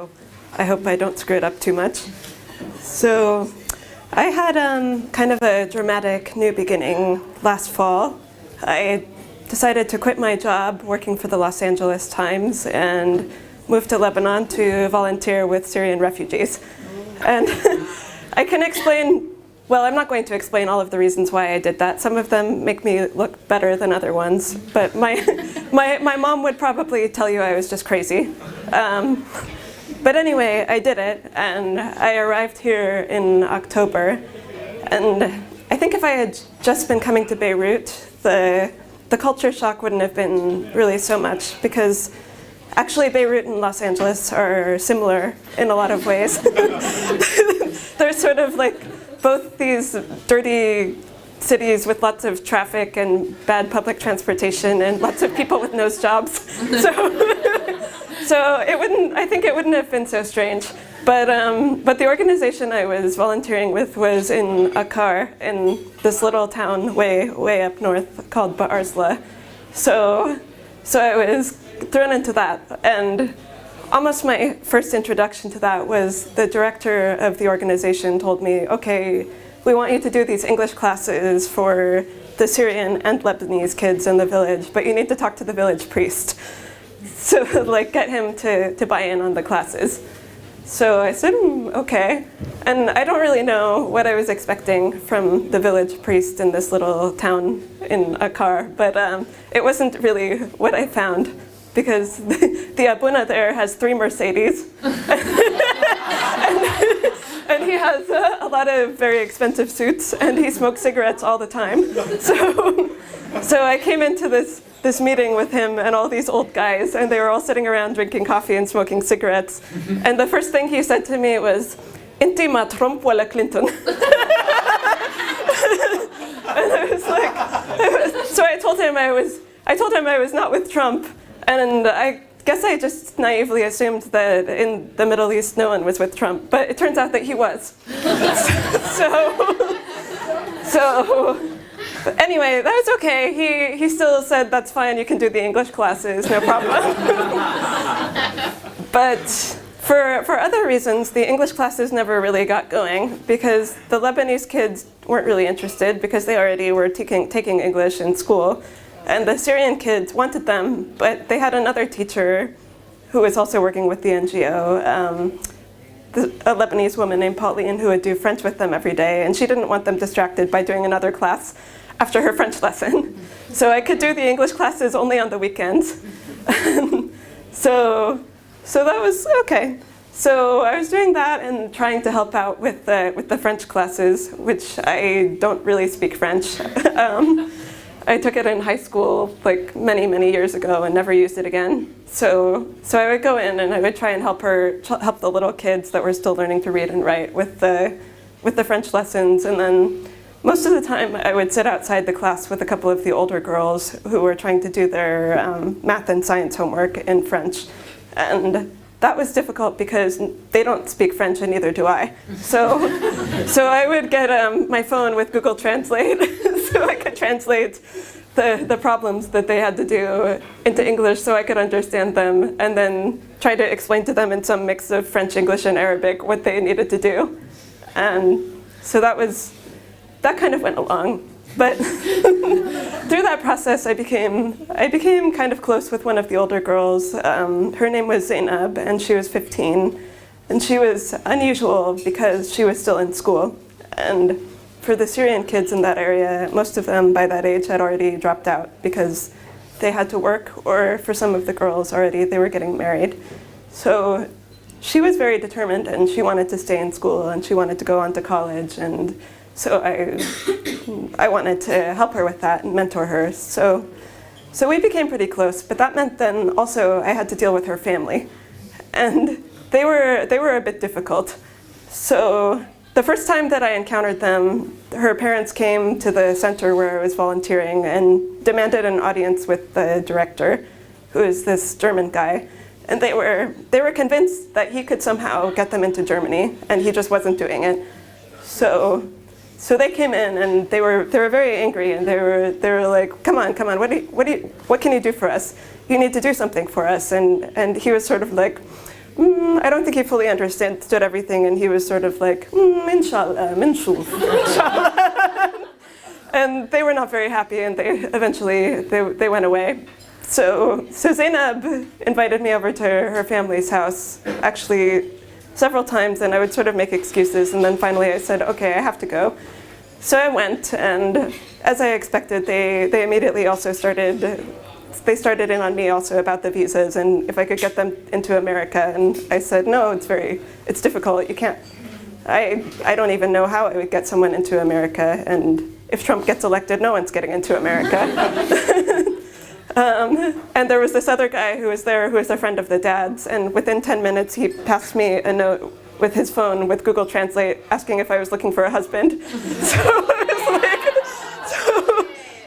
so I hope I don't screw it up too much. So I had kind of a dramatic new beginning last fall. I decided to quit my job working for the Los Angeles Times and moved to Lebanon to volunteer with Syrian refugees. And I can explain, well, I'm not going to explain all of the reasons why I did that. Some of them make me look better than other ones, but my mom would probably tell you I was just crazy. But anyway, I did it, and I arrived here in October. And I think if I had just been coming to Beirut, the culture shock wouldn't have been really so much, because actually Beirut and Los Angeles are similar in a lot of ways. They're sort of like both these dirty cities with lots of traffic and bad public transportation and lots of people with nose jobs. So I think it wouldn't have been so strange. But the organization I was volunteering with was in Akkar, in this little town way up north called Ba'arzla. So I was thrown into that, and almost my first introduction to that was the director of the organization told me, okay, we want you to do these English classes for the Syrian and Lebanese kids in the village, but you need to talk to the village priest. So like get him to buy in on the classes. So I said, okay. And I don't really know what I was expecting from the village priest in this little town in Akkar, but it wasn't really what I found, because the Abuna there has 3 Mercedes. And he has a lot of very expensive suits, and he smokes cigarettes all the time. So I came into this meeting with him and all these old guys, and they were all sitting around drinking coffee and smoking cigarettes. And the first thing he said to me was, "Inti ma Trump wala Clinton." And I was like, so I told him I was not with Trump, and I guess I just naively assumed that in the Middle East no one was with Trump, but it turns out that he was. So anyway, that was okay. He still said, that's fine, you can do the English classes, no problem. But for other reasons, the English classes never really got going, because the Lebanese kids weren't really interested because they already were taking English in school. And the Syrian kids wanted them, but they had another teacher who was also working with the NGO, a Lebanese woman named Pauline, who would do French with them every day, and she didn't want them distracted by doing another class after her French lesson. So I could do the English classes only on the weekends. So that was okay. So I was doing that and trying to help out with the French classes, which I don't really speak French. I took it in high school like many years ago and never used it again. So I would go in and I would try and help the little kids that were still learning to read and write with the French lessons, and then most of the time I would sit outside the class with a couple of the older girls who were trying to do their math and science homework in French. And that was difficult because they don't speak French and neither do I. So I would get my phone with Google Translate so I could translate the problems that they had to do into English so I could understand them, and then try to explain to them in some mix of French, English, and Arabic what they needed to do. And so that kind of went along. But through that process, I became kind of close with one of the older girls. Her name was Zainab, and she was 15. And she was unusual because she was still in school. And for the Syrian kids in that area, most of them by that age had already dropped out because they had to work, or for some of the girls already, they were getting married. So she was very determined, and she wanted to stay in school, and she wanted to go on to college. And so I wanted to help her with that and mentor her. So we became pretty close, but that meant then also I had to deal with her family. And they were a bit difficult. So the first time that I encountered them, her parents came to the center where I was volunteering and demanded an audience with the director, who is this German guy. And they were convinced that he could somehow get them into Germany, and he just wasn't doing it. So they came in and they were very angry, and they were like, come on, what can you do for us? You need to do something for us. And he was sort of like, I don't think he fully understood everything, and he was sort of like, inshallah, inshallah. And they were not very happy, and they eventually went away. So Zainab invited me over to her family's house, actually several times, and I would sort of make excuses, and then finally I said, okay, I have to go. So I went, and as I expected, they immediately also started in on me also about the visas and if I could get them into America, and I said, no, it's difficult, you can't, I don't even know how I would get someone into America, and if Trump gets elected, no one's getting into America. And there was this other guy who was there who was a friend of the dad's, and within 10 minutes he passed me a note with his phone with Google Translate asking if I was looking for a husband. So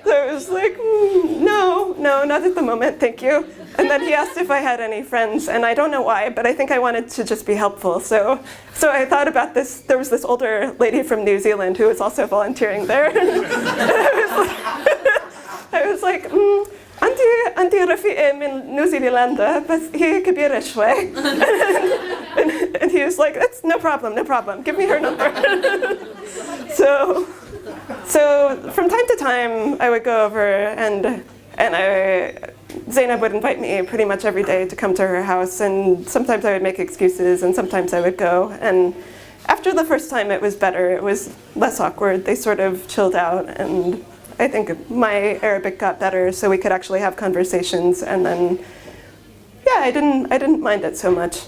I was like, no, not at the moment, thank you. And then he asked if I had any friends, and I don't know why, but I think I wanted to just be helpful. So I thought about this. There was this older lady from New Zealand who was also volunteering there. And I was like, عندي رفيق من نيوزيلندا بس هي كبيرة شوي. And he was like, that's no problem, give me her number. So from time to time I would go over and Zainab would invite me pretty much every day to come to her house, and sometimes I would make excuses and sometimes I would go. And after the first time it was better, it was less awkward, they sort of chilled out, and I think my Arabic got better so we could actually have conversations, and then yeah, I didn't mind it so much.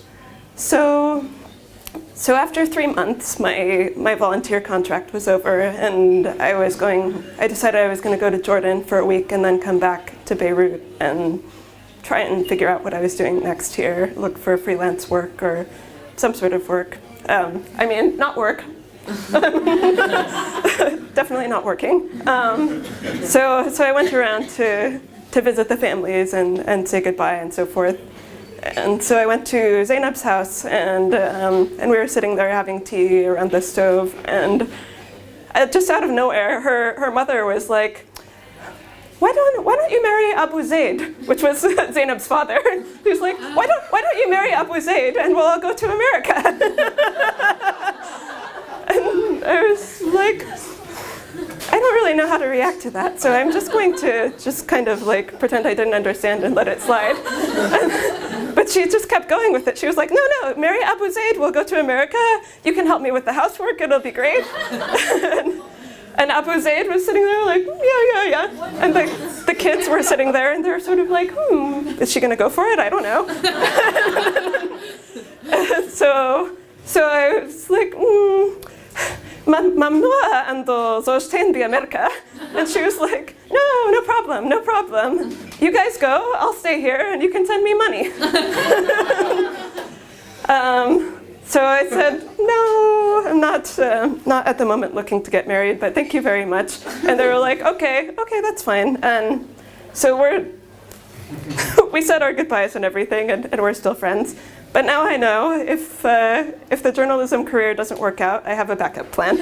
So after 3 months, my volunteer contract was over, and I decided I was going to go to Jordan for a week and then come back to Beirut and try and figure out what I was doing next here, look for freelance work or some sort of work. Not work. Definitely not working. So I went around to visit the families and say goodbye and so forth. And so I went to Zainab's house, and we were sitting there having tea around the stove, and just out of nowhere, her mother was like, why don't you marry Abu Zaid, which was Zainab's father. He was like, why don't you marry Abu Zaid and we'll all go to America? And I was like, I don't really know how to react to that, so I'm just going to kind of like pretend I didn't understand and let it slide. But she just kept going with it. She was like, no, marry Abu Zaid, we'll go to America, you can help me with the housework, it'll be great. And Abu Zaid was sitting there like, yeah. And the kids were sitting there and they were sort of like, is she gonna go for it? I don't know. So I was like, ممنوع عنده زوجتين بأمريكا. And she was like, no problem. You guys go, I'll stay here and you can send me money. So I said, no, I'm not at the moment looking to get married, but thank you very much. And they were like, okay, that's fine. And so we said our goodbyes and everything, and we're still friends. But now I know if the journalism career doesn't work out, I have a backup plan.